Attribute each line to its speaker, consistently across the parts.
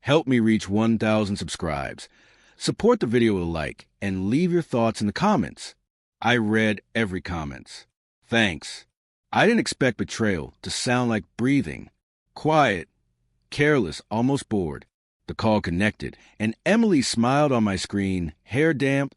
Speaker 1: Help me reach 1,000 subscribes. Support the video with a like and leave your thoughts in the comments. I read every comment. Thanks. I didn't expect betrayal to sound like breathing. Quiet, careless, almost bored. The call connected, and Emily smiled on my screen, hair damp,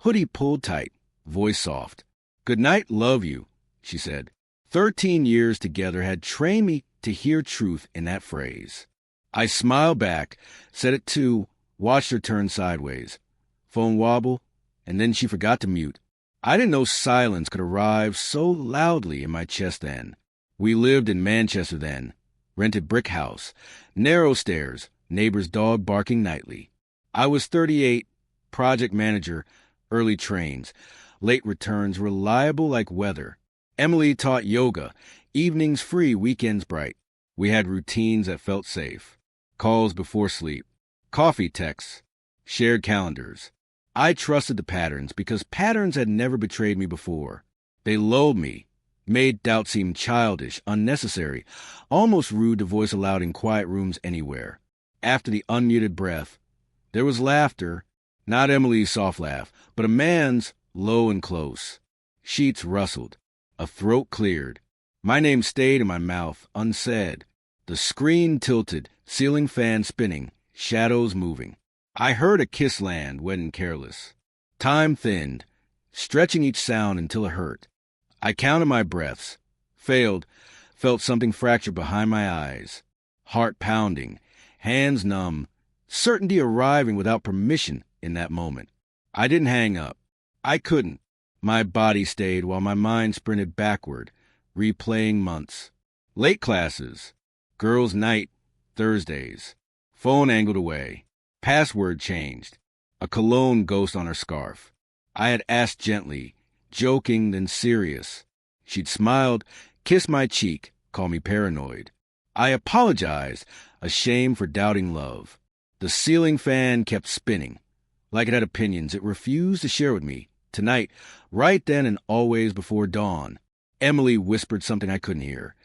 Speaker 1: hoodie pulled tight, voice soft. "Goodnight, love you," she said. 13 years together had trained me to hear truth in that phrase. I smiled back, said it too, watched her turn sideways. Phone wobble, and then she forgot to mute. I didn't know silence could arrive so loudly in my chest then. We lived in Manchester then. Rented brick house, narrow stairs, neighbor's dog barking nightly. I was 38, project manager, early trains, late returns, reliable like weather. Emily taught yoga, evenings free, weekends bright. We had routines that felt safe. Calls before sleep, coffee texts, shared calendars. I trusted the patterns because patterns had never betrayed me before. They lulled me, made doubt seem childish, unnecessary, almost rude to voice aloud in quiet rooms anywhere. After the unmuted breath, there was laughter, not Emily's soft laugh, but a man's low and close. Sheets rustled, a throat cleared. My name stayed in my mouth, unsaid. The screen tilted, ceiling fan spinning, shadows moving. I heard a kiss land, wet and careless. Time thinned, stretching each sound until it hurt. I counted my breaths, failed, felt something fracture behind my eyes. Heart pounding, hands numb, certainty arriving without permission in that moment. I didn't hang up. I couldn't. My body stayed while my mind sprinted backward, replaying months. Late classes, girls' night, Thursdays. Phone angled away. Password changed. A cologne ghost on her scarf. I had asked gently, joking then serious. She'd smiled, kissed my cheek, called me paranoid. I apologized, ashamed for doubting love. The ceiling fan kept spinning. Like it had opinions it refused to share with me. Tonight, right then and always before dawn. Emily whispered something I couldn't hear.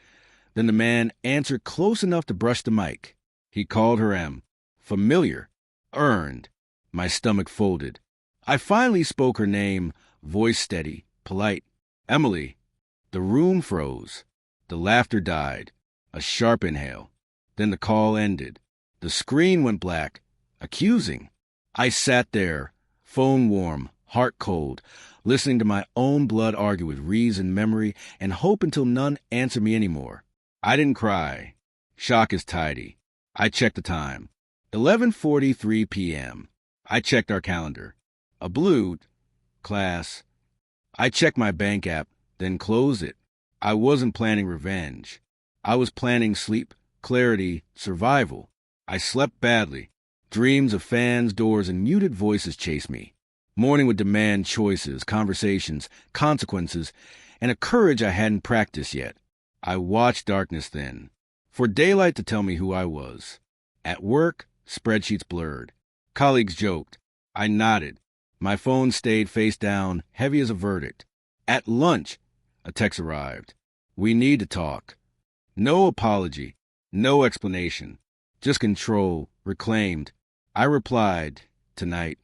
Speaker 1: Then the man answered close enough to brush the mic. He called her M. Familiar. Earned. My stomach folded. I finally spoke her name, voice steady, polite. Emily. The room froze. The laughter died. A sharp inhale. Then the call ended. The screen went black. Accusing. I sat there, phone warm, heart cold, listening to my own blood argue with reason, memory, and hope until none answered me anymore. I didn't cry. Shock is tidy. I checked the time. 11:43 p.m. I checked our calendar. A blue class. I checked my bank app, then closed it. I wasn't planning revenge. I was planning sleep, clarity, survival. I slept badly. Dreams of fans, doors, and muted voices chased me. Morning would demand choices, conversations, consequences, and a courage I hadn't practiced yet. I watched darkness then, for daylight to tell me who I was. At work, spreadsheets blurred. Colleagues joked. I nodded. My phone stayed face down, heavy as a verdict. At lunch, a text arrived. We need to talk. No apology, no explanation, just control, reclaimed. I replied, tonight.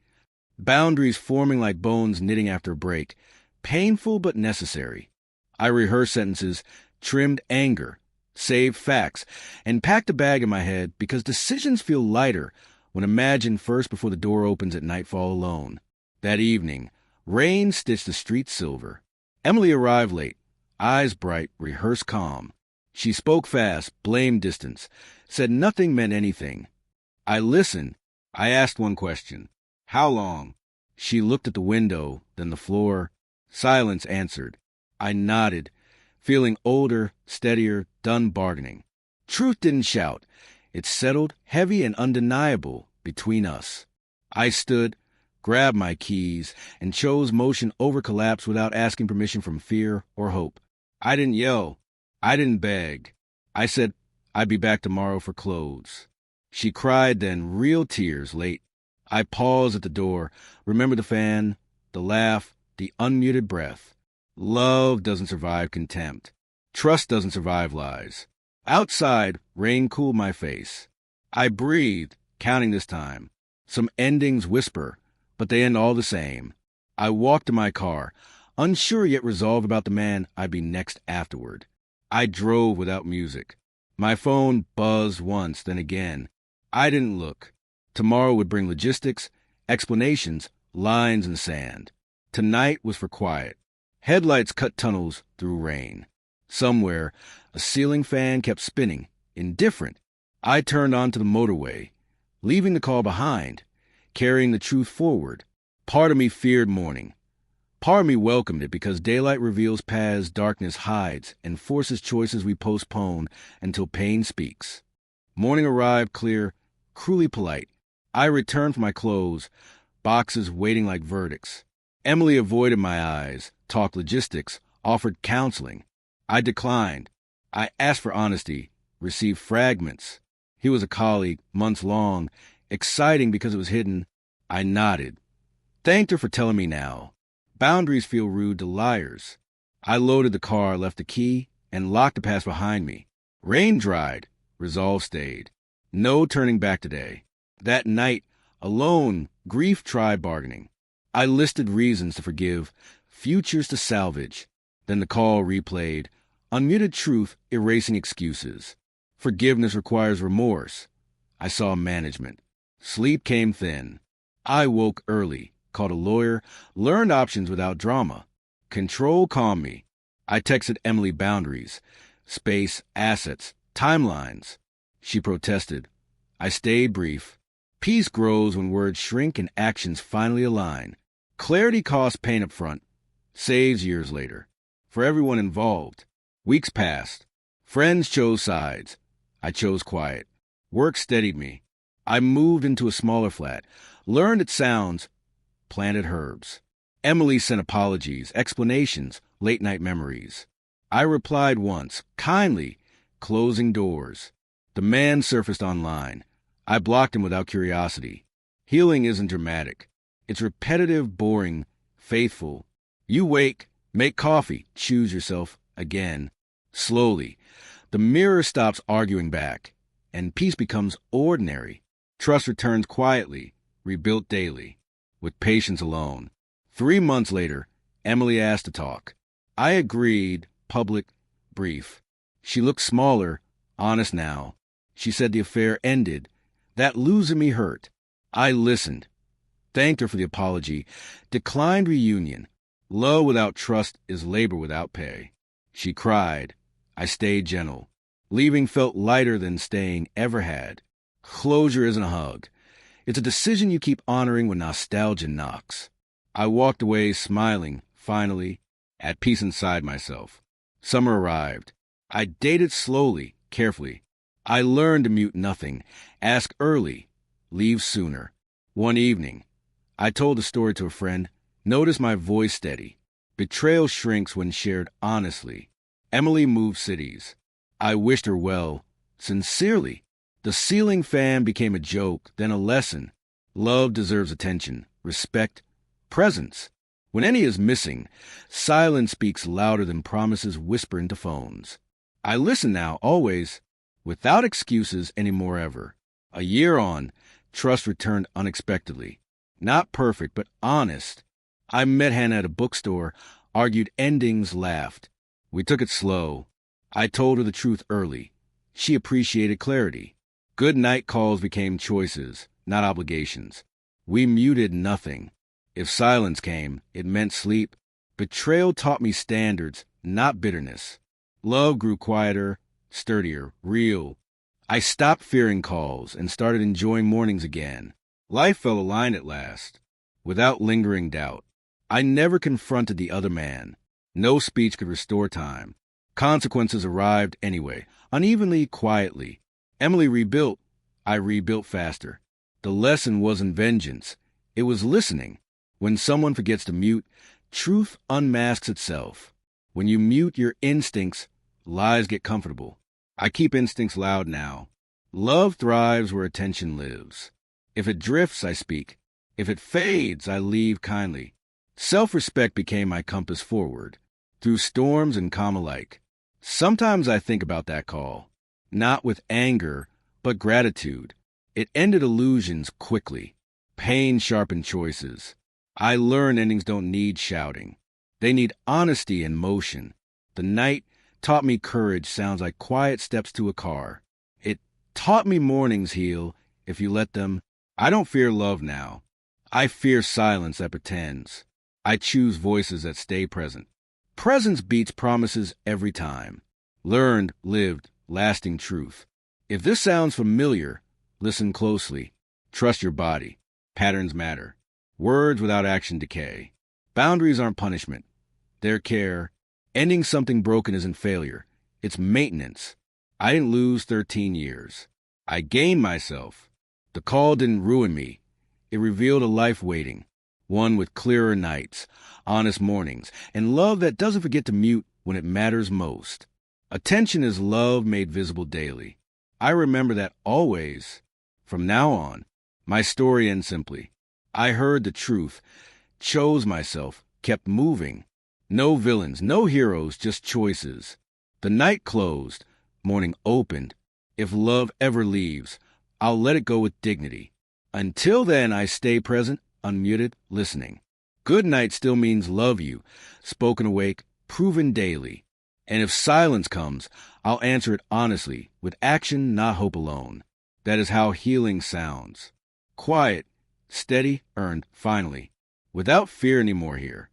Speaker 1: Boundaries forming like bones knitting after a break, painful but necessary. I rehearsed sentences, trimmed anger, saved facts, and packed a bag in my head because decisions feel lighter when imagined first before the door opens at nightfall alone. That evening, rain stitched the street silver. Emily arrived late, eyes bright, rehearsed calm. She spoke fast, blamed distance, said nothing meant anything. I listened. I asked one question. How long? She looked at the window, then the floor. Silence answered. I nodded, feeling older, steadier, done bargaining. Truth didn't shout. It settled, heavy and undeniable, between us. I stood, grabbed my keys, and chose motion over collapse without asking permission from fear or hope. I didn't yell. I didn't beg. I said I'd be back tomorrow for clothes. She cried then, real tears, late. I paused at the door, remembered the fan, the laugh, the unmuted breath. Love doesn't survive contempt. Trust doesn't survive lies. Outside, rain cooled my face. I breathed, counting this time. Some endings whisper, but they end all the same. I walked to my car, unsure yet resolved about the man I'd be next afterward. I drove without music. My phone buzzed once, then again. I didn't look. Tomorrow would bring logistics, explanations, lines in the sand. Tonight was for quiet. Headlights cut tunnels through rain. Somewhere, a ceiling fan kept spinning, indifferent. I turned onto the motorway, leaving the call behind, carrying the truth forward. Part of me feared morning. Part of me welcomed it because daylight reveals paths darkness hides and forces choices we postpone until pain speaks. Morning arrived clear, cruelly polite. I returned for my clothes, boxes waiting like verdicts. Emily avoided my eyes, talked logistics, offered counseling. I declined. I asked for honesty, received fragments. He was a colleague, months long, exciting because it was hidden. I nodded. Thanked her for telling me now. Boundaries feel rude to liars. I loaded the car, left the key, and locked the past behind me. Rain dried. Resolve stayed. No turning back today. That night, alone, grief tried bargaining. I listed reasons to forgive, futures to salvage. Then the call replayed, unmuted truth erasing excuses. Forgiveness requires remorse. I saw management. Sleep came thin. I woke early, called a lawyer, learned options without drama. Control calmed me. I texted Emily boundaries, space, assets, timelines. She protested. I stayed brief. Peace grows when words shrink and actions finally align. Clarity costs pain up front, saves years later. For everyone involved. Weeks passed. Friends chose sides. I chose quiet. Work steadied me. I moved into a smaller flat, learned its sounds, planted herbs. Emily sent apologies, explanations, late-night memories. I replied once, kindly, closing doors. The man surfaced online. I blocked him without curiosity. Healing isn't dramatic. It's repetitive, boring, faithful. You wake, make coffee, choose yourself again. Slowly, the mirror stops arguing back, and peace becomes ordinary. Trust returns quietly, rebuilt daily, with patience alone. 3 months later, Emily asked to talk. I agreed, public, brief. She looked smaller, honest now. She said the affair ended. That losing me hurt. I listened. Thanked her for the apology. Declined reunion. Love without trust is labor without pay. She cried. I stayed gentle. Leaving felt lighter than staying ever had. Closure isn't a hug. It's a decision you keep honoring when nostalgia knocks. I walked away smiling, finally, at peace inside myself. Summer arrived. I dated slowly, carefully. I learned to mute nothing, ask early, leave sooner. One evening, I told a story to a friend. Notice my voice steady. Betrayal shrinks when shared honestly. Emily moved cities. I wished her well, sincerely. The ceiling fan became a joke, then a lesson. Love deserves attention, respect, presence. When any is missing, silence speaks louder than promises whisper into phones. I listen now, always, without excuses anymore ever. A year on, trust returned unexpectedly. Not perfect, but honest. I met Hannah at a bookstore, argued endings, laughed. We took it slow. I told her the truth early. She appreciated clarity. Goodnight calls became choices, not obligations. We muted nothing. If silence came, it meant sleep. Betrayal taught me standards, not bitterness. Love grew quieter, sturdier, real. I stopped fearing calls and started enjoying mornings again. Life felt aligned at last, without lingering doubt. I never confronted the other man. No speech could restore time. Consequences arrived anyway, unevenly, quietly. Emily rebuilt. I rebuilt faster. The lesson wasn't vengeance. It was listening. When someone forgets to mute, truth unmasks itself. When you mute your instincts, lies get comfortable. I keep instincts loud now. Love thrives where attention lives. If it drifts, I speak. If it fades, I leave kindly. Self-respect became my compass forward, through storms and calm alike. Sometimes I think about that call, not with anger, but gratitude. It ended illusions quickly. Pain sharpened choices. I learned endings don't need shouting. They need honesty and motion. The night taught me courage sounds like quiet steps to a car. It taught me mornings heal if you let them. I don't fear love now. I fear silence that pretends. I choose voices that stay present. Presence beats promises every time. Learned, lived, lasting truth. If this sounds familiar, listen closely. Trust your body. Patterns matter. Words without action decay. Boundaries aren't punishment. They're care. Ending something broken isn't failure. It's maintenance. I didn't lose 13 years. I gained myself. The call didn't ruin me. It revealed a life waiting. One with clearer nights, honest mornings, and love that doesn't forget to mute when it matters most. Attention is love made visible daily. I remember that always. From now on, my story ends simply. I heard the truth, chose myself, kept moving. No villains, no heroes, just choices. The night closed, morning opened. If love ever leaves, I'll let it go with dignity. Until then, I stay present, unmuted, listening. Good night still means love you, spoken awake, proven daily. And if silence comes, I'll answer it honestly, with action, not hope alone. That is how healing sounds. Quiet, steady, earned, finally. Without fear anymore here.